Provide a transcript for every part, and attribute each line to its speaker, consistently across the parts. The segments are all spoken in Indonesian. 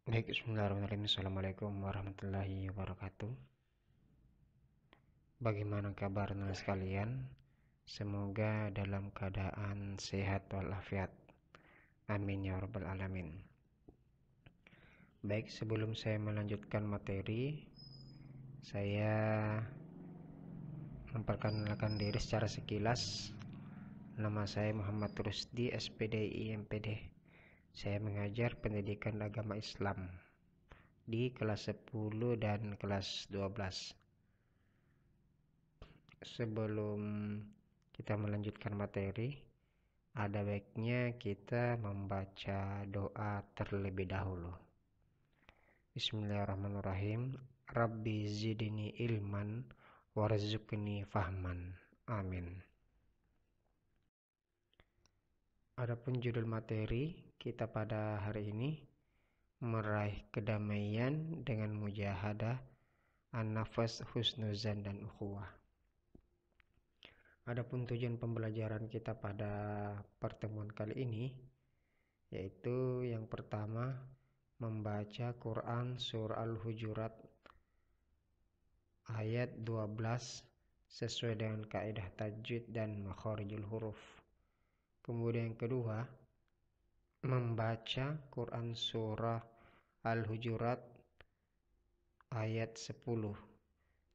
Speaker 1: Baik, bismillahirrahmanirrahim. Assalamualaikum warahmatullahi wabarakatuh. Bagaimana kabarnya sekalian? Semoga dalam keadaan sehat walafiat. Amin ya rabbal alamin. Baik, sebelum saya melanjutkan materi, saya memperkenalkan diri secara sekilas. Nama saya Muhammad Rusdi, SPDI MPD. Saya mengajar pendidikan agama Islam di kelas 10 dan kelas 12. Sebelum kita melanjutkan materi, ada baiknya kita membaca doa terlebih dahulu. Bismillahirrahmanirrahim. Rabbi zidni ilman warzuqni fahman. Amin. Adapun judul materi kita pada hari ini, meraih kedamaian dengan mujahadah, an-nafas, husnuzan dan ukhuwah. Adapun tujuan pembelajaran kita pada pertemuan kali ini, yaitu yang pertama, membaca Quran Surah Al-Hujurat ayat 12 sesuai dengan kaidah tajwid dan makharijul huruf. Kemudian yang kedua, membaca Quran Surah Al-Hujurat ayat 10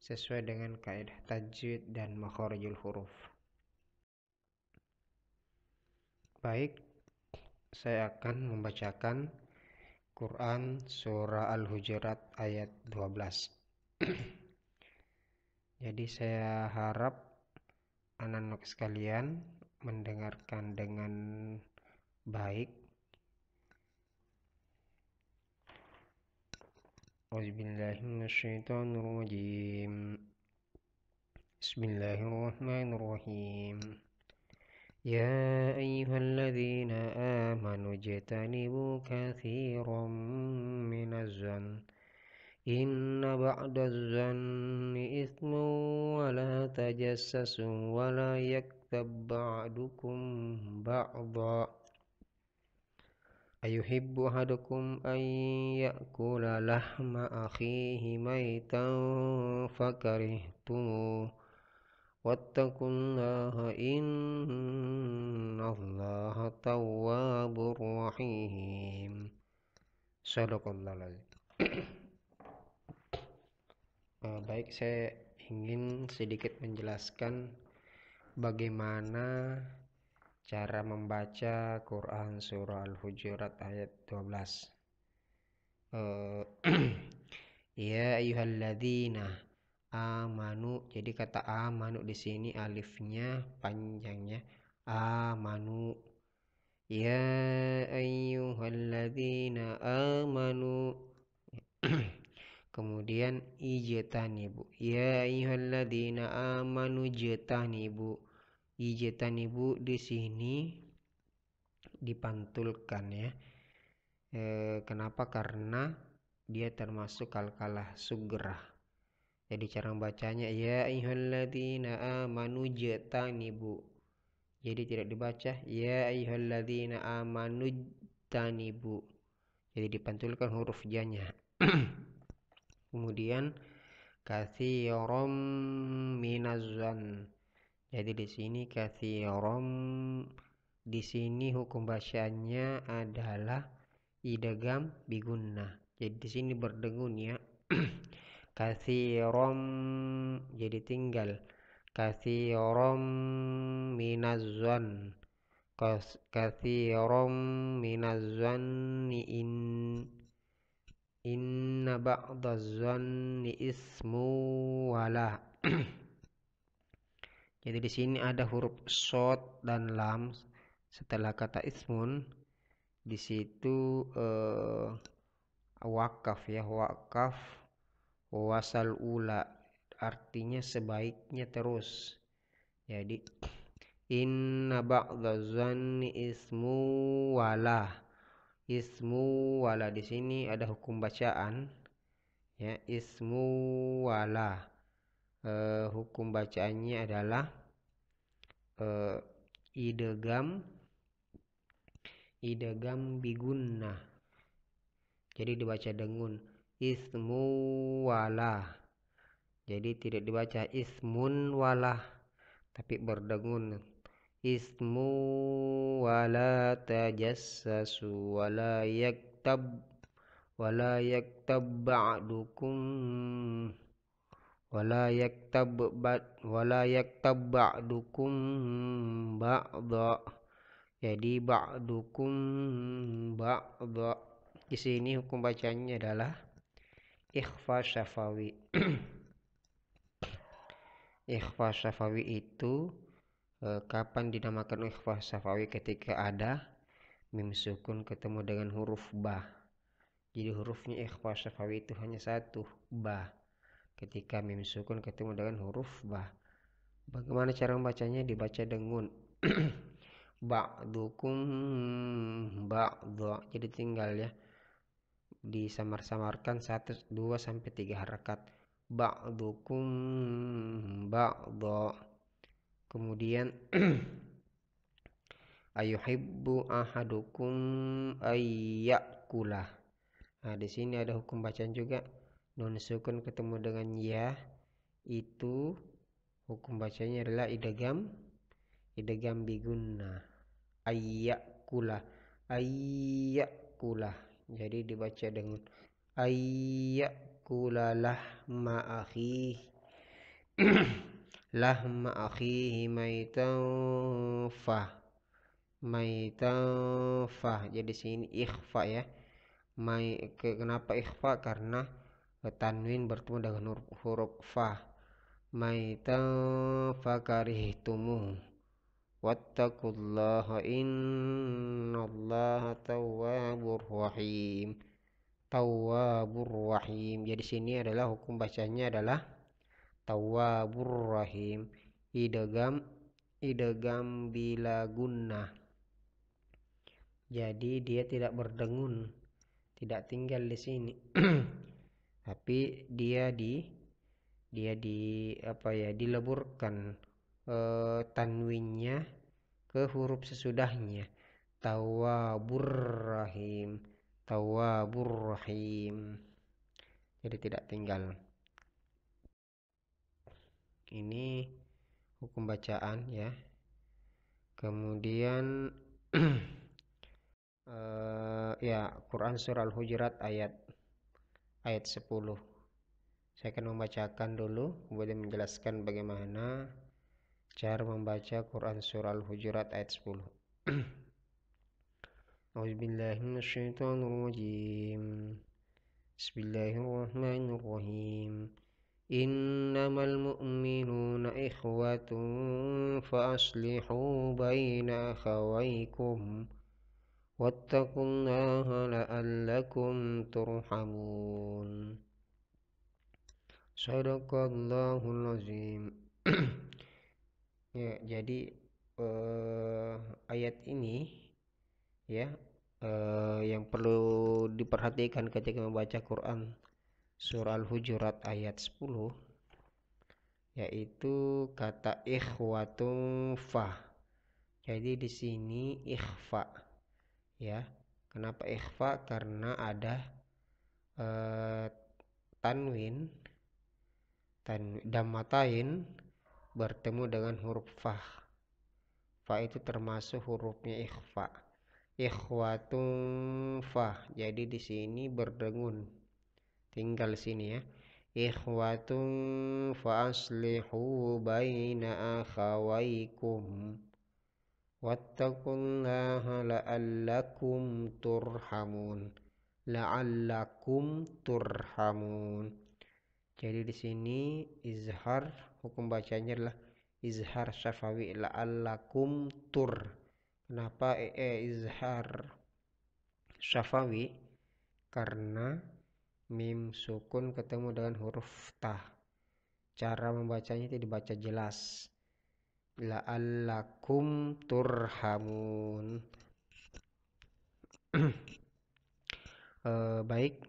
Speaker 1: sesuai dengan kaidah tajwid dan makharijul huruf. Baik, saya akan membacakan Quran Surah Al-Hujurat ayat 12. Jadi saya harap anak-anak sekalian mendengarkan dengan baik. Auzubillahiminasyaitonirrajim. Bismillahirrahmanirrahim. Ya ayyuhalladzina amanu jtanibu katsiran minaz-zann inna ba'daz-zanni itsmun wa la tajassasu wa la yaktab ba'dukum ba'dha ayuhibbu ahadukum an ya'kula lahma akhihi maitan fakarihtumuh wattaqullaha innallaha tawwabur rahim. Shadaqallahul azim. Baik, saya ingin sedikit menjelaskan bagaimana cara membaca Quran Surah Al-Hujurat ayat 12. Ya ayyuhalladzina amanu. Jadi kata amanu di sini alifnya panjangnya amanu. Ya ayyuhalladzina amanu. Kemudian ijtanibu. Ya ayyuhalladzina amanu ijtanibu. Ijtanibu di sini dipantulkan ya. Kenapa? Karena dia termasuk kalkalah sugrah. Jadi cara membacanya ya ayyuhalladzina amanu ijtanibu. Jadi tidak dibaca ya ayyuhalladzina amanu ijtanibu. Jadi dipantulkan huruf ja-nya. Kemudian katsiran minaz-zann. Jadi di sini katsiran, di sini hukum bacaannya adalah idgham bigunnah. Jadi di sini berdengun ya. Katsiran, jadi tinggal katsiran minaz-zann. Katsiran minaz-zanni inna ba'daz-zanni ismu wala. Jadi di sini ada huruf shad dan lam setelah kata ismun. Di situ wakaf ya, wakaf wasal ula, artinya sebaiknya terus. Jadi inna ba'daz-zanni ismu wala. Ismu wala di sini ada hukum bacaan ya, ismu wala. Hukum bacaannya adalah idgham bigunnah. jadi dibaca dengun. Ismu wala, jadi tidak dibaca ismun wala, tapi berdengun. Ismu wala tajassasu wala yaktab ba'dukum ba'da. Jadi ba'dukum ba'da. Di sini hukum bacanya adalah ikhfa syafawi. Ikhfa syafawi itu kapan dinamakan ikhfa syafawi? Ketika ada mim sukun ketemu dengan huruf ba. Jadi hurufnya ikhfa syafawi itu hanya satu, ba. Ketika mim sukun ketemu dengan huruf ba. Bagaimana cara membacanya? Dibaca dengun. Ba'dukum ba'dha. Jadi tinggal ya disamar-samarkan 1, 2 sampai 3 harakat. Ba'dukum ba'dha. Kemudian ayuhibbu ahadukum ayyakula. Nah, di sini ada hukum bacaan juga. Nun sukun ketemu dengan ya, itu hukum bacanya adalah idgham bigunna. Ayyakula. Jadi dibaca dengan ayyakula lahma akhihi maitan fah. Jadi sini ikhfa ya. Kenapa ikhfa? Karena tanwin bertemu dengan huruf fa. Maitan fakarihtumuh wattaqullaha innallaha tawwabur rahim. Jadi sini adalah hukum bacanya adalah tawwabur rahim. Idgham bila gunnah. Jadi dia tidak berdengun, tidak tinggal di sini. Tapi dia dileburkan tanwinnya ke huruf sesudahnya. Tawwabur rahim. Jadi tidak tinggal. Ini hukum bacaan ya. Kemudian ya, Quran surah Al-Hujurat ayat 10. Saya akan membacakan dulu, kemudian menjelaskan bagaimana cara membaca Quran surah Al-Hujurat ayat 10. A'udzubillahi minasyaitonirrajim. Bismillahirrahmanirrahim. Innamal mu'minuna ikhwatun fa aslihu baina akhawaykum wattaqullaha la'allakum turhamun. Shadaqallahul azim. Ya, jadi ayat ini ya yang perlu diperhatikan ketika membaca Quran surah Al-Hujurat ayat 10, yaitu kata ikhwatun fa. Jadi di sini ikhfa ya. Kenapa ikhfa? Karena ada tanwin dammatain bertemu dengan huruf fa. Fa itu termasuk hurufnya ikhfa. Ikhwatun fa. Jadi di sini berdengun. Tinggal sini ya. Ikhwatun fa aslihu baina akhawaykum wattaqullaha la'allakum turhamun. Jadi di sini izhar, hukum bacanya adalah izhar syafawi, la'allakum Kenapa izhar syafawi? Karena mim sukun ketemu dengan huruf ta. Cara membacanya itu dibaca jelas. La'allakum turhamun. Baik.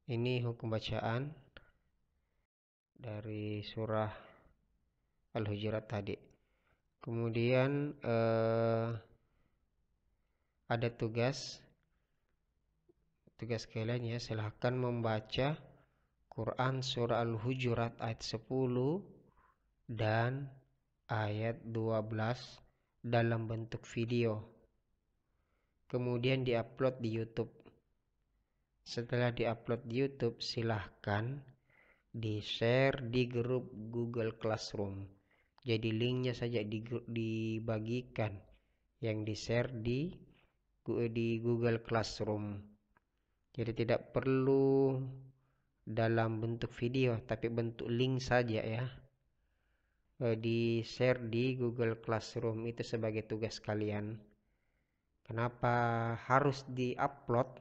Speaker 1: Ini hukum bacaan dari surah Al-Hujurat tadi. Kemudian ada tugas kalian ya, silahkan membaca Quran surah Al-Hujurat ayat 10 dan ayat 12 dalam bentuk video, kemudian diupload di YouTube. Setelah diupload di YouTube, silahkan di-share di grup Google Classroom. Jadi linknya saja dibagikan, yang di-share di Google Classroom. Jadi tidak perlu dalam bentuk video, tapi bentuk link saja ya. Di-share di Google Classroom itu sebagai tugas kalian. Kenapa harus di-upload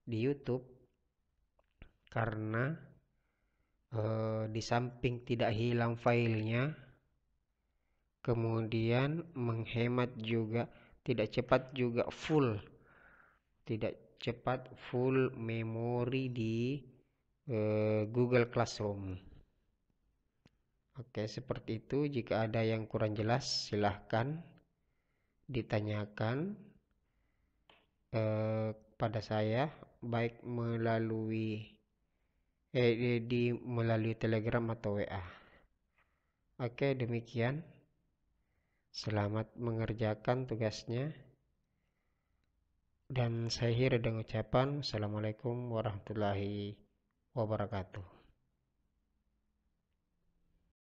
Speaker 1: di YouTube? Karena di samping tidak hilang filenya, kemudian menghemat juga, tidak cepat full memori di Google Classroom. Oke, seperti itu. Jika ada yang kurang jelas, silahkan ditanyakan pada saya, baik melalui Telegram atau WA. Oke, demikian. Selamat mengerjakan tugasnya. Dan saya akhiri dengan ucapan Assalamualaikum warahmatullahi wabarakatuh.